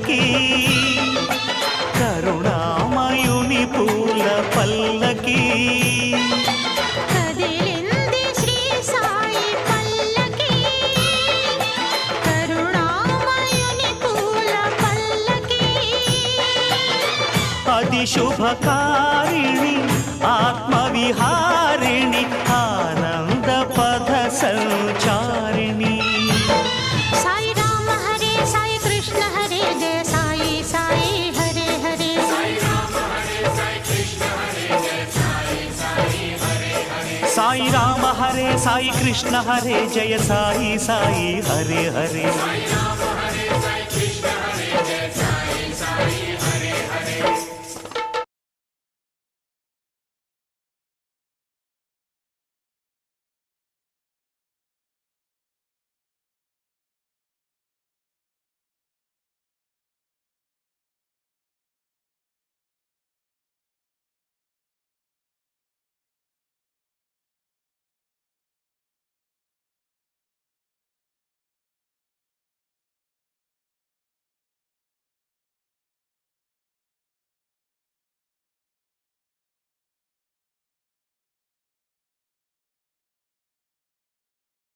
పల్లకి కరుణామయుని పూల పల్లకి కదిలింది శ్రీ సాయి పల్లకి కరుణామయుని పూల పల్లకి అది శుభకారిణి ఆత్మవిహారిణి ఆనంద పథ సంచారిణి సాయి రామ హరే సాయి కృష్ణ హరే జయ సాయి సాయి హరే హరే సాయి రామ హరే సాయి కృష్ణ హరే జయ సాయి సాయి హరే హరే సాయి రామ హరే సాయి కృష్ణ హరే జయ సాయి సాయి హరే హరే సాయి రామ